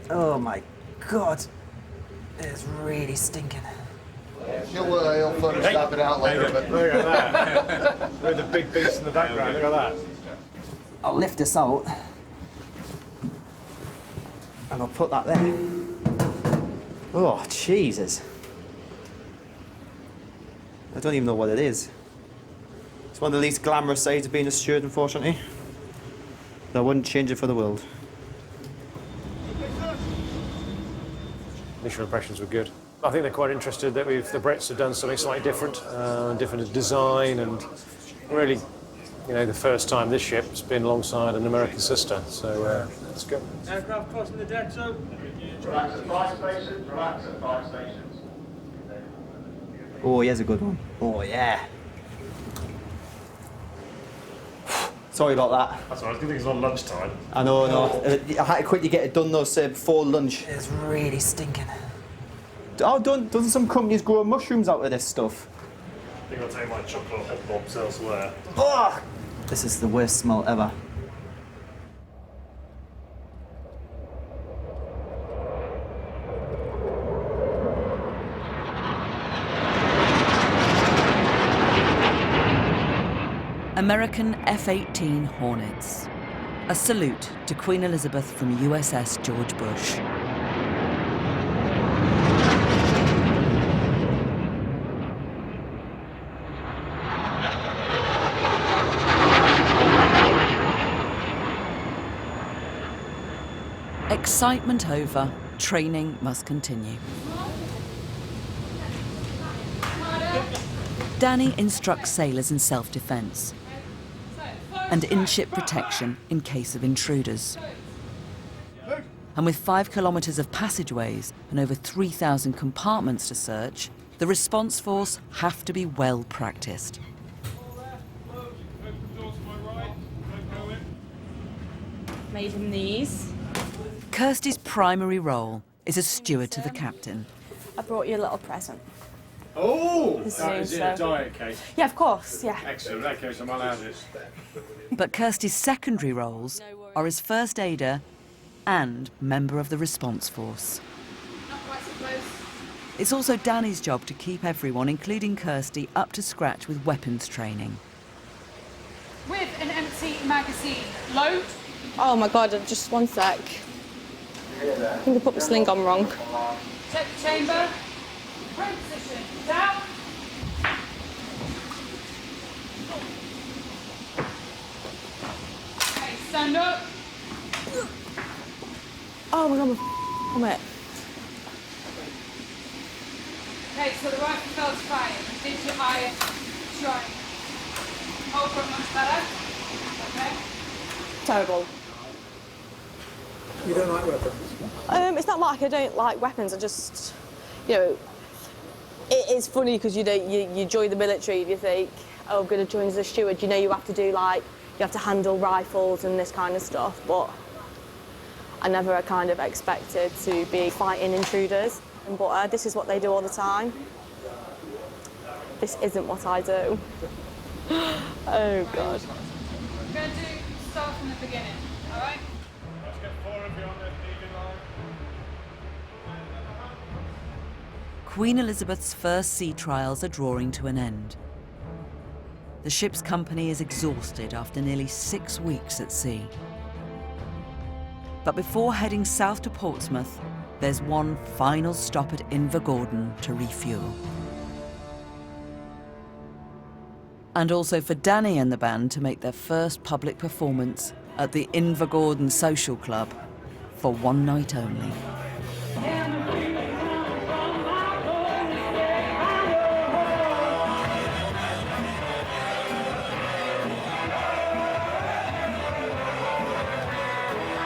[SPEAKER 22] Oh my God. It's really stinking.
[SPEAKER 5] He'll Photoshop it out later, but
[SPEAKER 3] Look at that. With the big beast in the background, look at that.
[SPEAKER 22] I'll lift this out and I'll put that there. Oh, Jesus. I don't even know what it is. It's one of the least glamorous sides of being a steward, unfortunately. But I wouldn't change it for the world.
[SPEAKER 3] Initial impressions were good. I think they're quite interested that the Brits have done something slightly different, different design, and really, you know, the first time this ship's been alongside an American sister. So that's good.
[SPEAKER 7] Aircraft crossing the deck, so.
[SPEAKER 21] Relax at 5 stations, relax at 5 stations.
[SPEAKER 22] Oh, here's a good one. Oh, yeah. Sorry about that.
[SPEAKER 7] That's all right, I was going to think it's on lunchtime.
[SPEAKER 22] I know, no. I had to quickly get it done though, so before lunch. It's really stinking. Oh, doesn't some companies grow mushrooms out of this stuff?
[SPEAKER 7] I think I'll take my chocolate hot bobs elsewhere.
[SPEAKER 22] Oh! This is the worst smell ever.
[SPEAKER 1] American F-18 Hornets. A salute to Queen Elizabeth from USS George Bush. Excitement over, training must continue. Danny instructs sailors in self-defense and in-ship protection in case of intruders. And with 5 kilometers of passageways and over 3,000 compartments to search, the response force have to be well practiced.
[SPEAKER 8] Made him these.
[SPEAKER 1] Kirsty's primary role is as steward to the captain.
[SPEAKER 8] I brought you a little present.
[SPEAKER 3] Oh!
[SPEAKER 8] This
[SPEAKER 3] That
[SPEAKER 8] is
[SPEAKER 3] is in a diet case.
[SPEAKER 8] Yeah, of course, yeah.
[SPEAKER 3] Excellent, that case I'm allowed this.
[SPEAKER 1] But Kirsty's secondary roles are as first aider and member of the response force. It's also Danny's job to keep everyone, including Kirsty, up to scratch with weapons training.
[SPEAKER 18] With an empty magazine, load.
[SPEAKER 8] Oh my God, just one sec. I think I put my sling on wrong.
[SPEAKER 18] Check the chamber. Front position. Down. Okay, stand up.
[SPEAKER 8] Oh my God, my it.
[SPEAKER 18] Okay, so the rifle fell to fire. Did your eye try? Over much better. Okay.
[SPEAKER 8] Terrible.
[SPEAKER 2] You don't like weapons?
[SPEAKER 8] It's not like I don't like weapons. I just, you know, it is funny because you join the military and you think, oh, I'm going to join as a steward. You know, you have to do you have to handle rifles and this kind of stuff. But I never kind of expected to be fighting intruders. But this is what they do all the time. This isn't what I do. Oh God.
[SPEAKER 18] We're going to start from the beginning, all right?
[SPEAKER 7] Let's get 4 of you on the leading line.
[SPEAKER 1] Queen Elizabeth's first sea trials are drawing to an end. The ship's company is exhausted after nearly 6 weeks at sea. But before heading south to Portsmouth, there's one final stop at Invergordon to refuel. And also for Danny and the band to make their first public performance at the Invergordon Social Club for one night only.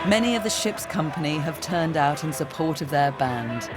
[SPEAKER 1] Many of the ship's company have turned out in support of their band.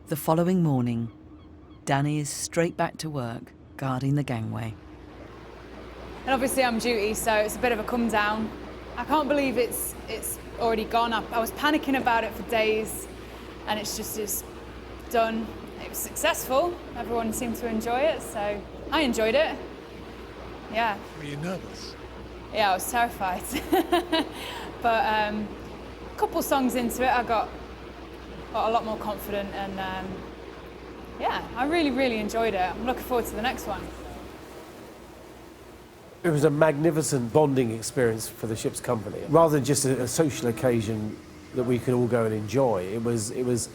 [SPEAKER 1] The following morning, Danny is straight back to work, guarding the gangway.
[SPEAKER 18] And obviously I'm duty, so it's a bit of a come down. I can't believe it's already gone. I was panicking about it for days, and it's just done. It was successful. Everyone seemed to enjoy it, so I enjoyed it. Yeah.
[SPEAKER 14] Were you nervous?
[SPEAKER 18] Yeah, I was terrified. But a couple songs into it, I got a lot more confident, and yeah, I really enjoyed it. I'm looking forward to the next one.
[SPEAKER 2] It was a magnificent bonding experience for the ship's company. Rather than just a social occasion that we could all go and enjoy, it was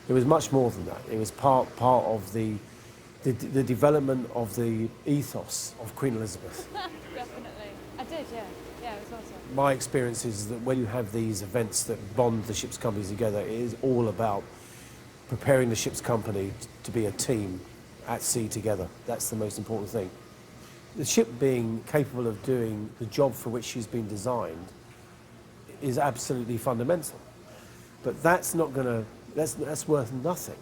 [SPEAKER 2] much more than that. It was part of the development of the ethos of Queen Elizabeth.
[SPEAKER 18] Definitely. I did, yeah. Yeah, it was awesome.
[SPEAKER 2] My experience is that when you have these events that bond the ship's companies together, it is all about preparing the ship's company to be a team at sea together. That's the most important thing. The ship being capable of doing the job for which she's been designed is absolutely fundamental. But that's worth nothing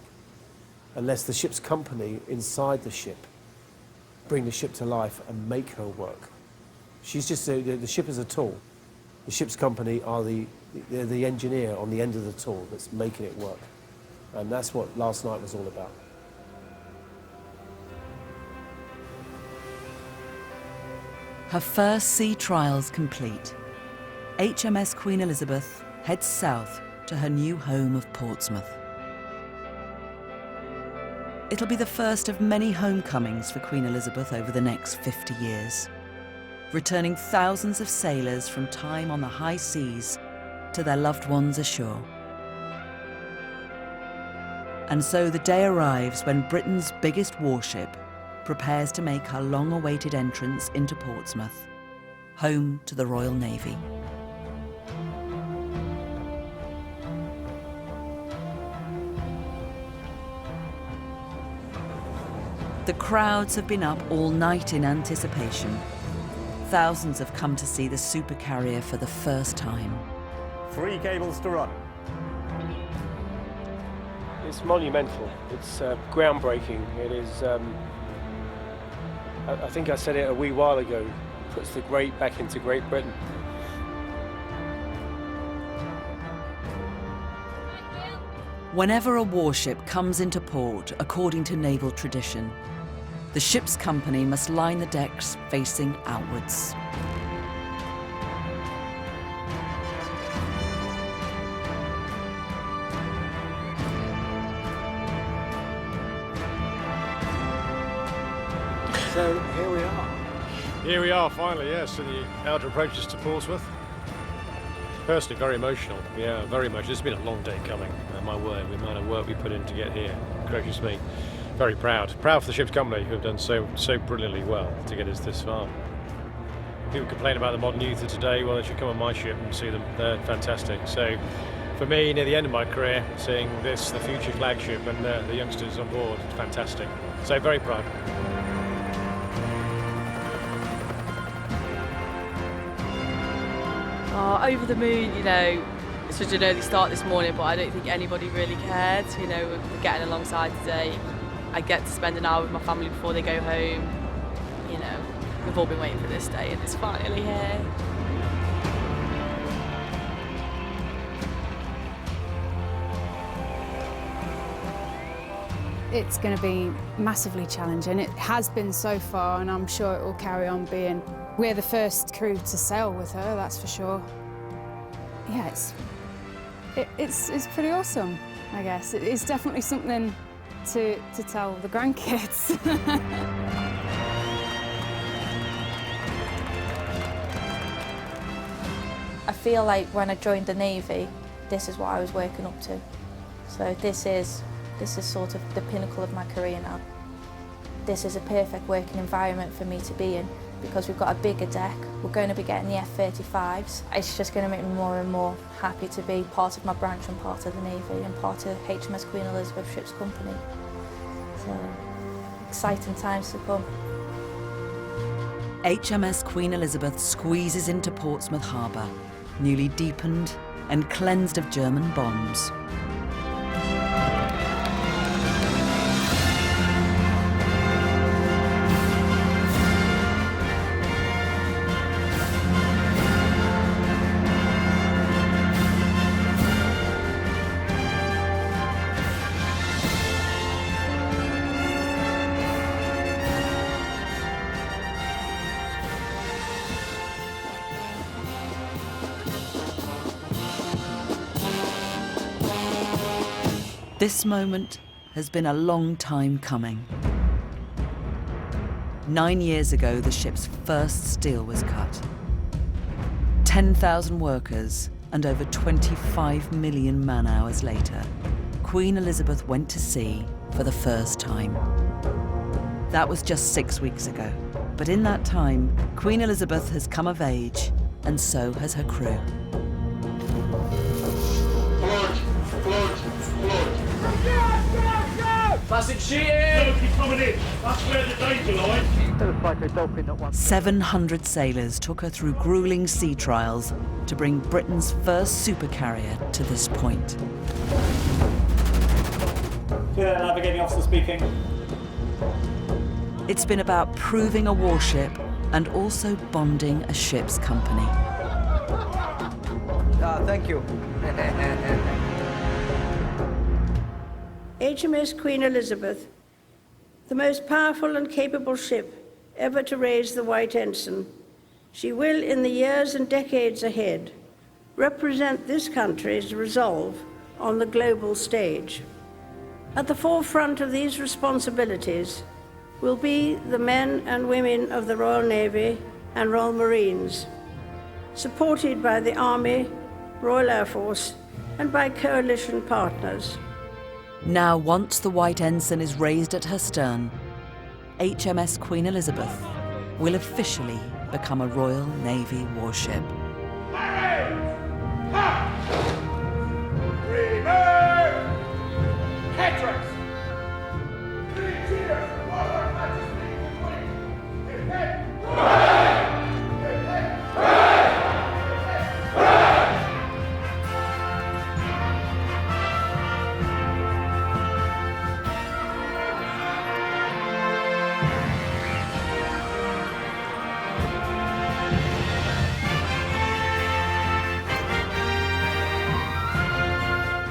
[SPEAKER 2] unless the ship's company inside the ship bring the ship to life and make her work. She's just the ship is a tool. The ship's company are the engineer on the end of the tool that's making it work. And that's what last night was all about.
[SPEAKER 1] Her first sea trials complete, HMS Queen Elizabeth heads south to her new home of Portsmouth. It'll be the first of many homecomings for Queen Elizabeth over the next 50 years, returning thousands of sailors from time on the high seas to their loved ones ashore. And so the day arrives when Britain's biggest warship prepares to make her long-awaited entrance into Portsmouth, home to the Royal Navy. The crowds have been up all night in anticipation. Thousands have come to see the supercarrier for the first time.
[SPEAKER 11] 3 cables to run.
[SPEAKER 2] It's monumental. It's groundbreaking. It is, I think I said it a wee while ago, puts the great back into Great Britain.
[SPEAKER 1] Whenever a warship comes into port, according to naval tradition, the ship's company must line the decks facing outwards.
[SPEAKER 2] So here we are.
[SPEAKER 10] Here we are, finally, yes, in the outer approaches to Portsmouth. Personally, very emotional. Yeah, very much. It's been a long day coming. My word, the amount of work we put in to get here. Gracious me. Very proud. Proud for the ship's company who have done so brilliantly well to get us this far. People complain about the modern youth of today. Well, they should come on my ship and see them. They're fantastic. So, for me, near the end of my career, seeing this, the future flagship, and the youngsters on board, it's fantastic. So, very proud.
[SPEAKER 16] Oh, over the moon, you know, it's such an early start this morning, but I don't think anybody really cared. You know, we're getting alongside today. I get to spend an hour with my family before they go home. You know, we've all been waiting for this day and it's finally here.
[SPEAKER 18] It's going to be massively challenging. It has been so far, and I'm sure it will carry on being. We're the first crew to sail with her, that's for sure. Yeah, it's pretty awesome, I guess. It's definitely something to tell the grandkids.
[SPEAKER 6] I feel like when I joined the Navy, this is what I was working up to. So this is sort of the pinnacle of my career now. This is a perfect working environment for me to be in because we've got a bigger deck. We're going to be getting the F-35s. It's just going to make me more and more happy to be part of my branch and part of the Navy and part of HMS Queen Elizabeth Ships Company. So, exciting times to come.
[SPEAKER 1] HMS Queen Elizabeth squeezes into Portsmouth Harbour, newly deepened and cleansed of German bombs. This moment has been a long time coming. 9 years ago, the ship's first steel was cut. 10,000 workers and over 25 million man-hours later, Queen Elizabeth went to sea for the first time. That was just 6 weeks ago. But in that time, Queen Elizabeth has come of age, and so has her crew.
[SPEAKER 11] Passage sheeting! Keep coming in. That's where the danger lies.
[SPEAKER 19] Looks like a dolphin at one.
[SPEAKER 1] 700 sailors took her through grueling sea trials to bring Britain's first supercarrier to this point.
[SPEAKER 11] Yeah, navigating officer speaking.
[SPEAKER 1] It's been about proving a warship and also bonding a ship's company.
[SPEAKER 19] Thank you.
[SPEAKER 20] HMS Queen Elizabeth, the most powerful and capable ship ever to raise the white ensign. She will, in the years and decades ahead, represent this country's resolve on the global stage. At the forefront of these responsibilities will be the men and women of the Royal Navy and Royal Marines, supported by the Army, Royal Air Force, and by coalition partners.
[SPEAKER 1] Now, once the white ensign is raised at her stern, HMS Queen Elizabeth will officially become a Royal Navy warship.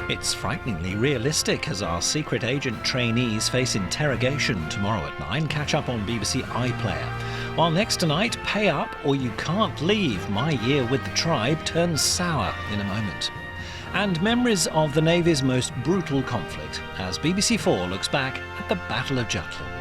[SPEAKER 23] It's frighteningly realistic as our secret agent trainees face interrogation tomorrow at 9. Catch up on BBC iPlayer. While next tonight, Pay Up or You Can't Leave. My Year with the Tribe turns sour in a moment. And memories of the Navy's most brutal conflict as BBC4 looks back at the Battle of Jutland.